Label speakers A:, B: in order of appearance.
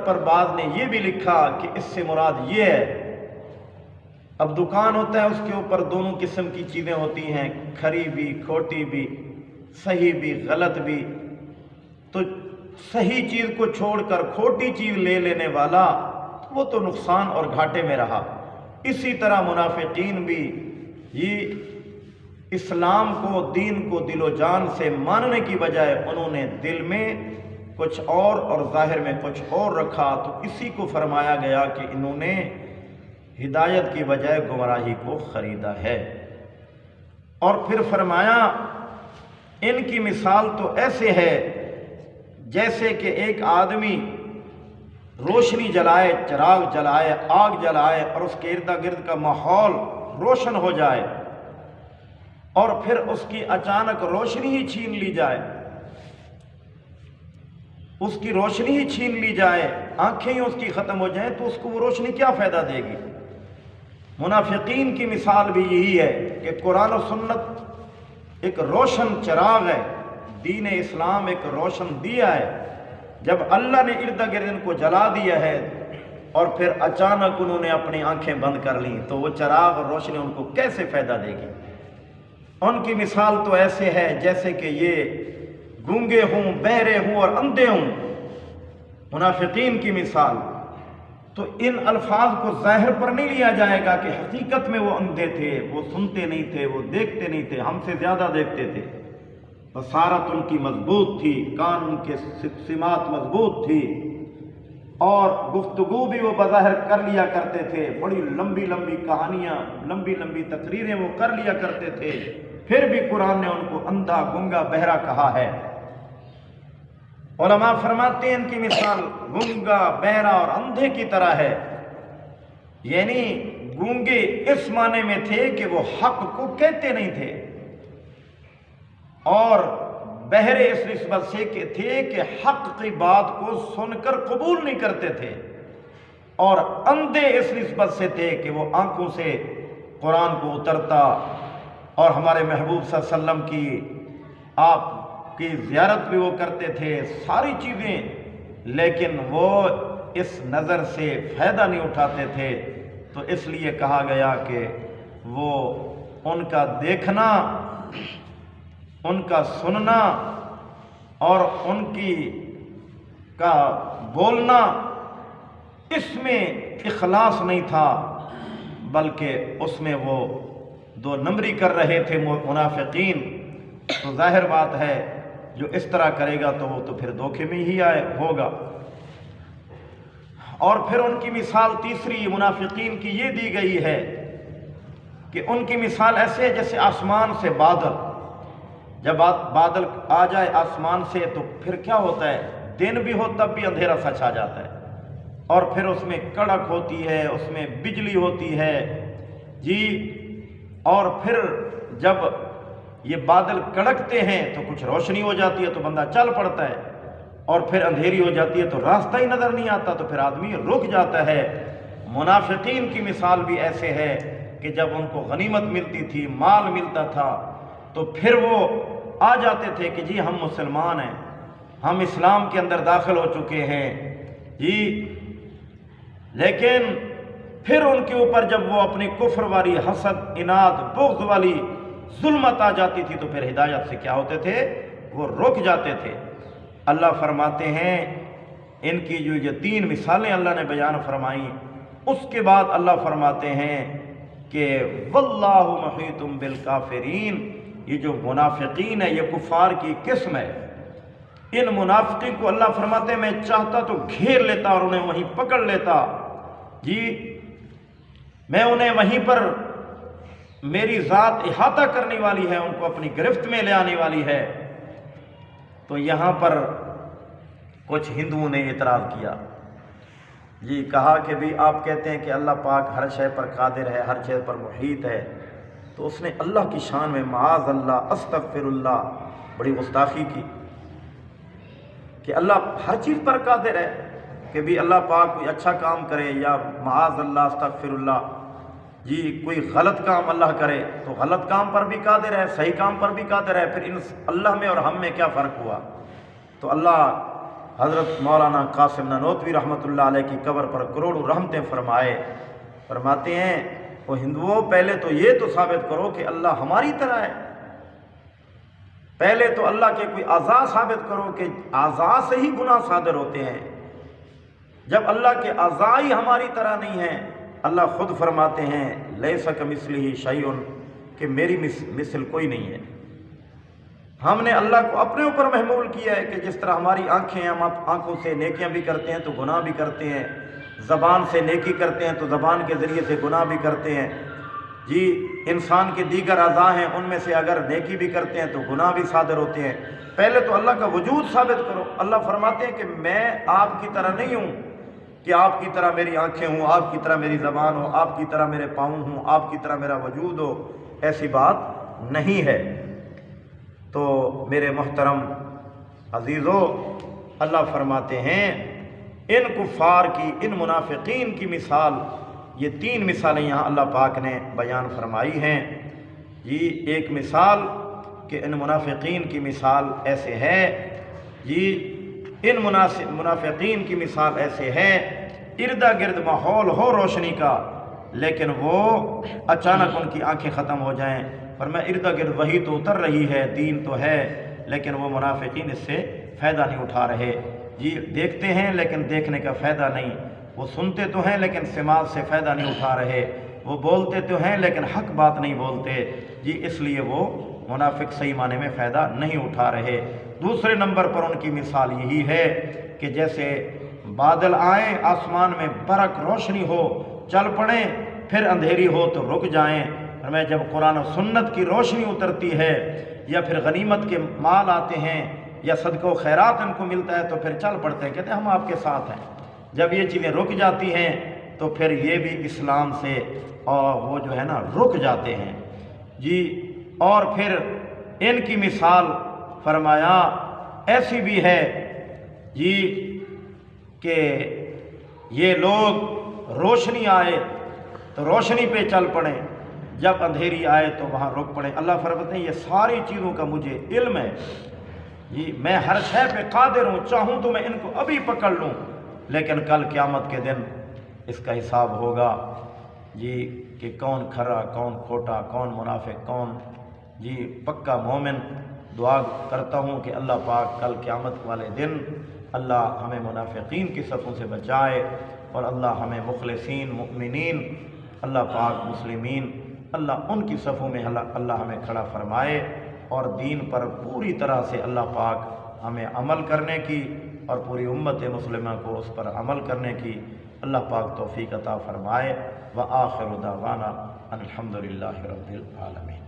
A: پر بعض نے یہ بھی لکھا کہ اس سے مراد یہ ہے، اب دکان ہوتا ہے، اس کے اوپر دونوں قسم کی چیزیں ہوتی ہیں، کھری بھی کھوٹی بھی، صحیح بھی غلط بھی، تو صحیح چیز کو چھوڑ کر کھوٹی چیز لے لینے والا وہ تو نقصان اور گھاٹے میں رہا۔ اسی طرح منافقین بھی یہ اسلام کو، دین کو دل و جان سے ماننے کی بجائے انہوں نے دل میں کچھ اور ظاہر میں کچھ اور رکھا، تو اسی کو فرمایا گیا کہ انہوں نے ہدایت کی بجائے گمراہی کو خریدا ہے۔ اور پھر فرمایا ان کی مثال تو ایسے ہے جیسے کہ ایک آدمی روشنی جلائے، چراغ جلائے، آگ جلائے اور اس کے ارد گرد کا ماحول روشن ہو جائے، اور پھر اس کی اچانک روشنی ہی چھین لی جائے، اس کی روشنی ہی چھین لی جائے، آنکھیں ہی اس کی ختم ہو جائیں، تو اس کو وہ روشنی کیا فائدہ دے گی؟ منافقین کی مثال بھی یہی ہے کہ قرآن و سنت ایک روشن چراغ ہے، دین اسلام ایک روشن دیا ہے، جب اللہ نے ارد گرد ان کو جلا دیا ہے اور پھر اچانک انہوں نے اپنی آنکھیں بند کر لیں، تو وہ چراغ اور روشنی ان کو کیسے فائدہ دے گی؟ ان کی مثال تو ایسے ہے جیسے کہ یہ گونگے ہوں، بہرے ہوں اور اندھے ہوں۔ منافقین کی مثال تو ان الفاظ کو ظاہر پر نہیں لیا جائے گا کہ حقیقت میں وہ اندھے تھے، وہ سنتے نہیں تھے، وہ دیکھتے نہیں تھے، ہم سے زیادہ دیکھتے تھے، بصارت ان کی مضبوط تھی، کان ان کے سماعت مضبوط تھی، اور گفتگو بھی وہ بظاہر کر لیا کرتے تھے، بڑی لمبی لمبی کہانیاں، لمبی لمبی تقریریں وہ کر لیا کرتے تھے، پھر بھی قرآن نے ان کو اندھا، گنگا، بہرا کہا ہے۔ علماء فرماتے ہیں ان کی مثال گنگا، بہرا اور اندھے کی طرح ہے، یعنی گونگے اس معنی میں تھے کہ وہ حق کو کہتے نہیں تھے، اور بہرے اس نسبت سے کہ تھے کہ حق کی بات کو سن کر قبول نہیں کرتے تھے، اور اندھے اس نسبت سے تھے کہ وہ آنکھوں سے قرآن کو اترتا اور ہمارے محبوب صلی اللہ علیہ وسلم کی آپ کی زیارت بھی وہ کرتے تھے، ساری چیزیں، لیکن وہ اس نظر سے فائدہ نہیں اٹھاتے تھے، تو اس لیے کہا گیا کہ وہ ان کا دیکھنا، ان کا سننا اور ان کی کا بولنا، اس میں اخلاص نہیں تھا، بلکہ اس میں وہ دو نمبری کر رہے تھے منافقین۔ تو ظاہر بات ہے جو اس طرح کرے گا تو وہ تو پھر دھوکے میں ہی ہوگا۔ اور پھر ان کی مثال تیسری منافقین کی یہ دی گئی ہے کہ ان کی مثال ایسے ہے جیسے آسمان سے بادل، جب بادل آ جائے آسمان سے تو پھر کیا ہوتا ہے، دن بھی ہو تب بھی اندھیرا سا چھا جاتا ہے، اور پھر اس میں کڑک ہوتی ہے، اس میں بجلی ہوتی ہے جی، اور پھر جب یہ بادل کڑکتے ہیں تو کچھ روشنی ہو جاتی ہے تو بندہ چل پڑتا ہے، اور پھر اندھیری ہو جاتی ہے تو راستہ ہی نظر نہیں آتا تو پھر آدمی رک جاتا ہے۔ منافقین کی مثال بھی ایسے ہے کہ جب ان کو غنیمت ملتی تھی، مال ملتا تھا، تو پھر وہ آ جاتے تھے کہ جی ہم مسلمان ہیں، ہم اسلام کے اندر داخل ہو چکے ہیں جی، لیکن پھر ان کے اوپر جب وہ اپنی کفر والی، حسد، اناد، بغض والی ظلمت آ جاتی تھی تو پھر ہدایت سے کیا ہوتے تھے، وہ رک جاتے تھے۔ اللہ فرماتے ہیں ان کی جو یہ تین مثالیں اللہ نے بیان فرمائیں، اس کے بعد اللہ فرماتے ہیں کہ واللہ محیط بالکافرین، یہ جو منافقین ہے یہ کفار کی قسم ہے، ان منافقین کو اللہ فرماتے ہیں میں چاہتا تو گھیر لیتا اور انہیں وہیں پکڑ لیتا جی، میں انہیں وہیں پر، میری ذات احاطہ کرنے والی ہے، ان کو اپنی گرفت میں لے آنے والی ہے۔ تو یہاں پر کچھ ہندوؤں نے اعتراض کیا جی، کہا کہ بھی آپ کہتے ہیں کہ اللہ پاک ہر شے پر قادر ہے، ہر شے پر محیط ہے، تو اس نے اللہ کی شان میں معاذ اللہ، استغفر اللہ، بڑی گستاخی کی کہ اللہ ہر چیز پر قادر ہے، کہ بھی اللہ پاک کوئی اچھا کام کرے یا معاذ اللہ استغفر اللہ جی کوئی غلط کام اللہ کرے تو غلط کام پر بھی قادر ہے، صحیح کام پر بھی قادر ہے، پھر ان اللہ میں اور ہم میں کیا فرق ہوا؟ تو اللہ حضرت مولانا قاسم نانوتوی رحمۃ اللہ علیہ کی قبر پر کروڑوں رحمتیں فرمائے، فرماتے ہیں وہ ہندوؤں پہلے تو یہ تو ثابت کرو کہ اللہ ہماری طرح ہے، پہلے تو اللہ کے کوئی اعضاء ثابت کرو کہ اعضاء سے ہی گناہ صادر ہوتے ہیں، جب اللہ کے اعضاء ہی ہماری طرح نہیں ہیں۔ اللہ خود فرماتے ہیں لیس کمثلہ شیء کہ میری مثل کوئی نہیں ہے۔ ہم نے اللہ کو اپنے اوپر محمول کیا ہے کہ جس طرح ہماری آنکھیں ہیں، ہم آنکھوں سے نیکیاں بھی کرتے ہیں تو گناہ بھی کرتے ہیں، زبان سے نیکی کرتے ہیں تو زبان کے ذریعے سے گناہ بھی کرتے ہیں، جی انسان کے دیگر اعضاء ہیں ان میں سے اگر نیکی بھی کرتے ہیں تو گناہ بھی صادر ہوتے ہیں۔ پہلے تو اللہ کا وجود ثابت کرو۔ اللہ فرماتے ہیں کہ میں آپ کی طرح نہیں ہوں کہ آپ کی طرح میری آنکھیں ہوں، آپ کی طرح میری زبان ہو، آپ کی طرح میرے پاؤں ہوں، آپ کی طرح میرا وجود ہو، ایسی بات نہیں ہے۔ تو میرے محترم عزیزو، اللہ فرماتے ہیں ان کفار کی، ان منافقین کی مثال، یہ تین مثالیں یہاں اللہ پاک نے بیان فرمائی ہیں۔ یہ ایک مثال کہ ان منافقین کی مثال ایسے ہے، یہ ان منافقین کی مثال ایسے ہے اردا گرد ماحول ہو روشنی کا، لیکن وہ اچانک ان کی آنکھیں ختم ہو جائیں، فرمایا اردا گرد وہی تو اتر رہی ہے، دین تو ہے، لیکن وہ منافقین اس سے فائدہ نہیں اٹھا رہے۔ جی دیکھتے ہیں لیکن دیکھنے کا فائدہ نہیں، وہ سنتے تو ہیں لیکن سماعت سے فائدہ نہیں اٹھا رہے، وہ بولتے تو ہیں لیکن حق بات نہیں بولتے، جی اس لیے وہ منافق صحیح معنی میں فائدہ نہیں اٹھا رہے۔ دوسرے نمبر پر ان کی مثال یہی ہے کہ جیسے بادل آئیں، آسمان میں برق روشنی ہو، چل پڑیں، پھر اندھیری ہو تو رک جائیں۔ اور میں جب قرآن و سنت کی روشنی اترتی ہے یا پھر غنیمت کے مال آتے ہیں یا صدقہ و خیرات ان کو ملتا ہے تو پھر چل پڑتے ہیں، کہتے ہیں ہم آپ کے ساتھ ہیں۔ جب یہ چیزیں رک جاتی ہیں تو پھر یہ بھی اسلام سے اور وہ جو ہے نا رک جاتے ہیں جی۔ اور پھر ان کی مثال فرمایا ایسی بھی ہے جی کہ یہ لوگ روشنی آئے تو روشنی پہ چل پڑیں، جب اندھیری آئے تو وہاں رک پڑیں۔ اللہ فرماتے ہیں یہ ساری چیزوں کا مجھے علم ہے جی، میں ہر شے پہ قادر ہوں، چاہوں تو میں ان کو ابھی پکڑ لوں، لیکن کل قیامت کے دن اس کا حساب ہوگا جی کہ کون کھرا، کون کھوٹا، کون منافق، کون جی پکا مومن۔ دعا کرتا ہوں کہ اللہ پاک کل قیامت والے دن اللہ ہمیں منافقین کی صفوں سے بچائے، اور اللہ ہمیں مخلصین مؤمنین، اللہ پاک مسلمین، اللہ ان کی صفوں میں اللہ ہمیں کھڑا فرمائے، اور دین پر پوری طرح سے اللہ پاک ہمیں عمل کرنے کی اور پوری امت مسلمہ کو اس پر عمل کرنے کی اللہ پاک توفیق عطا فرمائے۔ وآخر دعوانا الحمدللہ رب العالمین۔